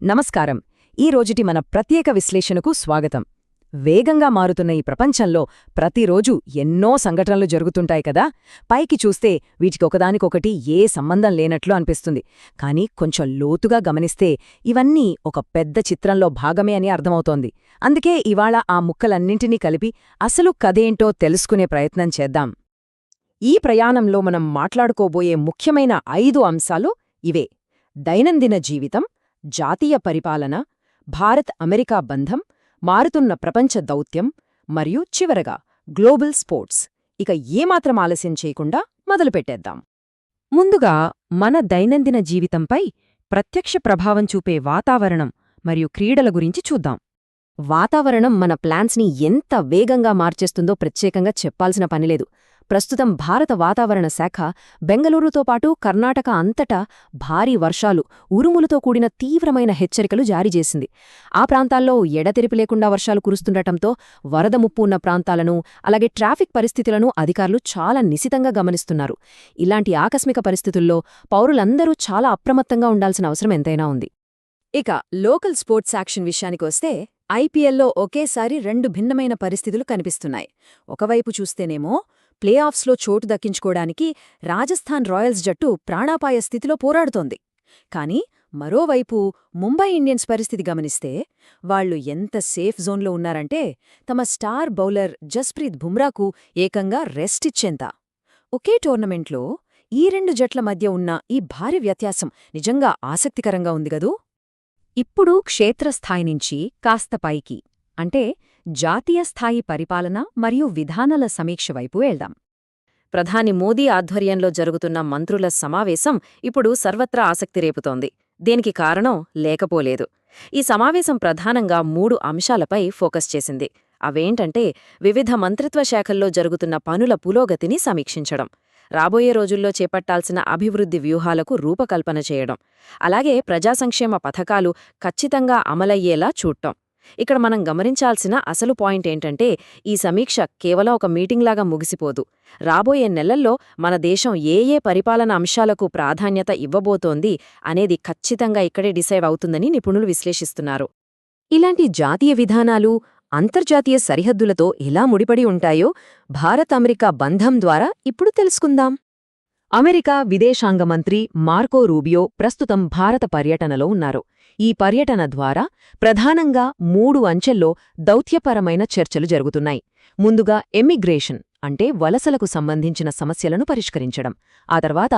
నమస్కారం. ఈ రోజుటి మన ప్రత్యేక విశ్లేషణకు స్వాగతం. వేగంగా మారుతున్న ఈ ప్రపంచంలో ప్రతిరోజు ఎన్నో సంఘటనలు జరుగుతుంటాయి కదా. పైకి చూస్తే వీటికి ఒకదానికొకటి ఏ సంబంధం లేనట్లు అనిపిస్తుంది. కానీ కొంచెం లోతుగా గమనిస్తే ఇవన్నీ ఒక పెద్ద చిత్రంలో భాగమే అని అర్థమవుతోంది. అందుకే ఇవాళ ఆ ముక్కలన్నింటినీ కలిపి అసలు కథేంటో తెలుసుకునే ప్రయత్నం చేద్దాం. ఈ ప్రయాణంలో మనం మాట్లాడుకోబోయే ముఖ్యమైన 5 అంశాలు ఇవే: దైనందిన జీవితం, జాతీయ పరిపాలన, భారత్-అమెరికా బంధం, మారుతున్న ప్రపంచ దౌత్యం మరియు చివరగా గ్లోబల్ స్పోర్ట్స్. ఇక ఏమాత్రం ఆలస్యం చేయకుండా మొదలుపెట్టేద్దాం. ముందుగా మన దైనందిన జీవితంపై ప్రత్యక్ష ప్రభావం చూపే వాతావరణం మరియు క్రీడల గురించి చూద్దాం. వాతావరణం మన ప్లాన్స్ని ఎంత వేగంగా మార్చేస్తుందో ప్రత్యేకంగా చెప్పాల్సిన పనిలేదు. ప్రస్తుతం భారత వాతావరణ శాఖ బెంగళూరుతో పాటు కర్ణాటక అంతటా భారీ వర్షాలు, ఉరుములతో కూడిన తీవ్రమైన హెచ్చరికలు జారీ చేసింది. ఆ ప్రాంతాల్లో ఎడతెరిపి లేకుండా వర్షాలు కురుస్తుండటంతో వరద ముప్పు ఉన్న ప్రాంతాలను, అలాగే ట్రాఫిక్ పరిస్థితులను అధికారులు చాలా నిశితంగా గమనిస్తున్నారు. ఇలాంటి ఆకస్మిక పరిస్థితుల్లో పౌరులందరూ చాలా అప్రమత్తంగా ఉండాల్సిన అవసరం ఎంతైనా ఉంది. ఇక లోకల్ స్పోర్ట్స్ యాక్షన్ విషయానికొస్తే ఐపీఎల్లో ఒకేసారి 2 భిన్నమైన పరిస్థితులు కనిపిస్తున్నాయి. ఒకవైపు చూస్తేనేమో ప్లే ఆఫ్స్లో చోటు దక్కించుకోవడానికి రాజస్థాన్ రాయల్స్ జట్టు ప్రాణాపాయ స్థితిలో పోరాడుతోంది. కానీ మరోవైపు ముంబై ఇండియన్స్ పరిస్థితి గమనిస్తే వాళ్లు ఎంత సేఫ్ జోన్లో ఉన్నారంటే తమ స్టార్ బౌలర్ జస్ప్రీత్ బుమ్రాకు ఏకంగా రెస్ట్ ఇచ్చేంత. ఒకే టోర్నమెంట్లో ఈ 2 జట్ల మధ్య ఉన్న ఈ భారీ వ్యత్యాసం నిజంగా ఆసక్తికరంగా ఉంది గదూ. ఇప్పుడు క్షేత్రస్థాయి నుంచి కాస్త పైకి, అంటే జాతీయ స్థాయి పరిపాలన మరియు విధానాల సమీక్ష వైపు వెళ్దాం. ప్రధాని మోదీ ఆధ్వర్యంలో జరుగుతున్న మంత్రుల సమావేశం ఇప్పుడు సర్వత్రా ఆసక్తి రేపుతోంది. దీనికి కారణం లేకపోలేదు. ఈ సమావేశం ప్రధానంగా 3 అంశాలపై ఫోకస్ చేసింది. అవేంటంటే వివిధ మంత్రిత్వ శాఖల్లో జరుగుతున్న పనుల పురోగతిని సమీక్షించడం, రాబోయే రోజుల్లో చేపట్టాల్సిన అభివృద్ధి వ్యూహాలకు రూపకల్పన చేయడం, అలాగే ప్రజా సంక్షేమ పథకాలు ఖచ్చితంగా అమలయ్యేలా చూడటం. ఇక్కడ మనం గమనించాల్సిన అసలు పాయింట్ ఏంటంటే ఈ సమీక్ష కేవలం ఒక మీటింగ్లాగా ముగిసిపోదు. రాబోయే నెలల్లో మన దేశం ఏ పరిపాలన అంశాలకు ప్రాధాన్యత ఇవ్వబోతోంది అనేది ఖచ్చితంగా ఇక్కడే డిసైడ్ అవుతుందని నిపుణులు విశ్లేషిస్తున్నారు. ఇలాంటి జాతీయ విధానాలు అంతర్జాతీయ సరిహద్దులతో ఎలా ముడిపడి ఉంటాయో భారత్-అమెరికా బంధం ద్వారా ఇప్పుడు తెలుసుకుందాం. అమెరికా విదేశాంగ మంత్రి మార్కో రూబియో ప్రస్తుతం భారత పర్యటనలో ఉన్నారు. ఈ పర్యటన ద్వారా ప్రధానంగా 3 అంచెల్లో దౌత్యపరమైన చర్చలు జరుగుతున్నాయి. ముందుగా ఎమిగ్రేషన్, అంటే వలసలకు సంబంధించిన సమస్యలను పరిష్కరించడం. ఆ తర్వాత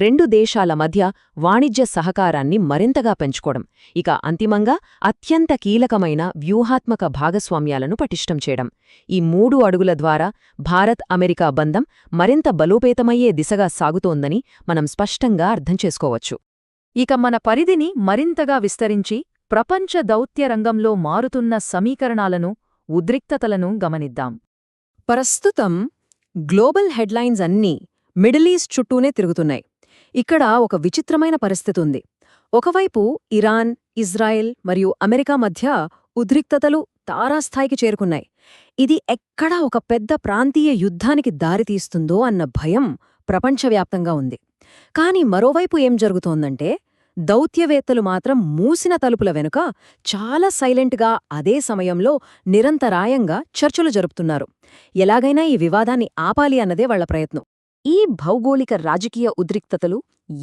2 దేశాల మధ్య వాణిజ్య సహకారాన్ని మరింతగా పెంచుకోవడం. ఇక అంతిమంగా అత్యంత కీలకమైన వ్యూహాత్మక భాగస్వామ్యాలను పటిష్టం చేయడం. ఈ 3 అడుగుల ద్వారా భారత్-అమెరికా బంధం మరింత బలోపేతమయ్యే దిశగా సాగుతోందని మనం స్పష్టంగా అర్థం చేసుకోవచ్చు. ఇక మన పరిధిని మరింతగా విస్తరించి ప్రపంచ దౌత్య రంగంలో మారుతున్న సమీకరణాలను, ఉద్రిక్తతలను గమనిద్దాం. ప్రస్తుతం గ్లోబల్ హెడ్లైన్స్ అన్నీ మిడిల్ ఈస్ట్ చుట్టూనే తిరుగుతున్నాయి. ఇక్కడ ఒక విచిత్రమైన పరిస్థితి ఉంది. ఒకవైపు ఇరాన్, ఇజ్రాయెల్ మరియు అమెరికా మధ్య ఉద్రిక్తతలు తారాస్థాయికి చేరుకున్నాయి. ఇది ఎక్కడా ఒక పెద్ద ప్రాంతీయ యుద్ధానికి దారితీస్తుందో అన్న భయం ప్రపంచవ్యాప్తంగా ఉంది. కానీ మరోవైపు ఏం జరుగుతోందంటే దౌత్యవేత్తలు మాత్రం మూసిన తలుపుల వెనుక చాలా సైలెంట్గా అదే సమయంలో నిరంతరాయంగా చర్చలు జరుపుతున్నారు. ఎలాగైనా ఈ వివాదాన్ని ఆపాలి అన్నదే వాళ్ల ప్రయత్నం. ఈ భౌగోళిక రాజకీయ ఉద్రిక్తతలు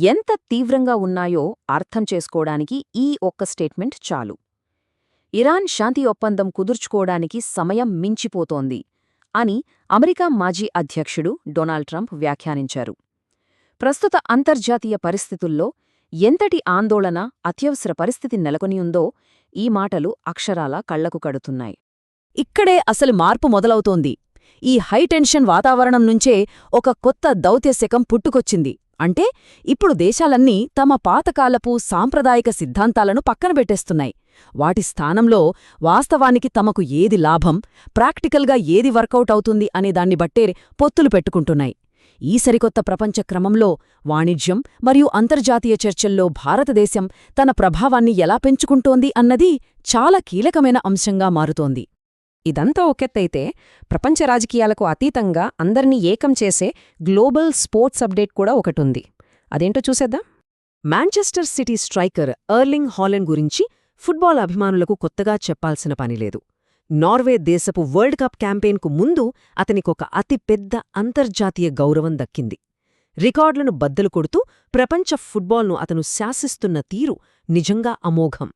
ఎంత తీవ్రంగా ఉన్నాయో అర్థం చేసుకోవడానికి ఈ ఒక్క స్టేట్మెంట్ చాలు. ఇరాన్ శాంతి ఒప్పందం కుదుర్చుకోవడానికి సమయం మించిపోతోంది అని అమెరికా మాజీ అధ్యక్షుడు డొనాల్డ్ ట్రంప్ వ్యాఖ్యానించారు. ప్రస్తుత అంతర్జాతీయ పరిస్థితుల్లో ఎంతటి ఆందోళన, అత్యవసర పరిస్థితి నెలకొనియుందో ఈ మాటలు అక్షరాలా కళ్లకు కడుతున్నాయి. ఇక్కడే అసలు మార్పు మొదలవుతోంది. ఈ హైటెన్షన్ వాతావరణం నుంచే ఒక కొత్త దౌత్యశకం పుట్టుకొచ్చింది. అంటే ఇప్పుడు దేశాలన్నీ తమ పాతకాలపు సాంప్రదాయిక సిద్ధాంతాలను పక్కనబెట్టేస్తున్నాయి. వాటి స్థానంలో వాస్తవానికి తమకు ఏది లాభం, ప్రాక్టికల్గా ఏది వర్కౌట్ అవుతుంది అనేదాన్ని బట్టే పొత్తులు పెట్టుకుంటున్నాయి. ఈ సరికొత్త ప్రపంచ క్రమంలో వాణిజ్యం మరియు అంతర్జాతీయ చర్చల్లో భారతదేశం తన ప్రభావాన్ని ఎలా పెంచుకుంటోంది అన్నది చాలా కీలకమైన అంశంగా మారుతోంది. ఇదంతా ఒకెత్తైతే ప్రపంచ రాజకీయాలకు అతీతంగా అందర్నీ ఏకం చేసే గ్లోబల్ స్పోర్ట్స్ అప్డేట్ కూడా ఒకటుంది. అదేంటో చూసేద్దాం. మాంచెస్టర్ సిటీ స్ట్రైకర్ ఎర్లింగ్ హాలెండ్ గురించి ఫుట్బాల్ అభిమానులకు కొత్తగా చెప్పాల్సిన పనిలేదు. నార్వే దేశపు వరల్డ్ కప్ క్యాంపెయిన్కు ముందు అతనికొక అతిపెద్ద అంతర్జాతీయ గౌరవం దక్కింది. రికార్డులను బద్దలు కొడుతూ ప్రపంచ ఫుట్బాల్ను అతను శాసిస్తున్న తీరు నిజంగా అమోఘం.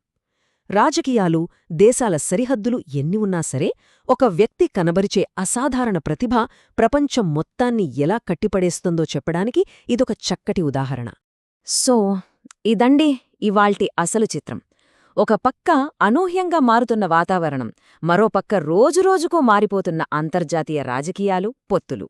రాజకీయాలు, దేశాల సరిహద్దులు ఎన్ని ఉన్నా సరే, ఒక వ్యక్తి కనబరిచే అసాధారణ ప్రతిభ ప్రపంచం మొత్తాన్ని ఎలా కట్టిపడేస్తుందో చెప్పడానికి ఇదొక చక్కటి ఉదాహరణ. సో ఇదండి ఇవాల్టి అసలు చిత్రం. ఒక పక్క అనూహ్యంగా మారుతున్న వాతావరణం, మరోపక్క రోజురోజుకూ మారిపోతున్న అంతర్జాతీయ రాజకీయాలు, పొత్తులు.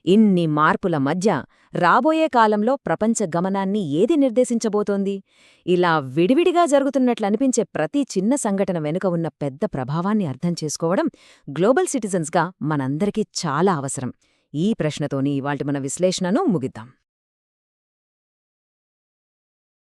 ఇన్ని మార్పుల మధ్య రాబోయే కాలంలో ప్రపంచ గమనాన్ని ఏది నిర్దేశించబోతోంది? ఇలా విడివిడిగా జరుగుతున్నట్లనిపించే ప్రతి చిన్న సంఘటన వెనుక ఉన్న పెద్ద ప్రభావాన్ని అర్థం చేసుకోవడం గ్లోబల్ సిటిజన్స్గా మనందరికీ చాలా అవసరం. ఈ ప్రశ్నతోని ఇవాల్టి మన విశ్లేషణను ముగిద్దాం.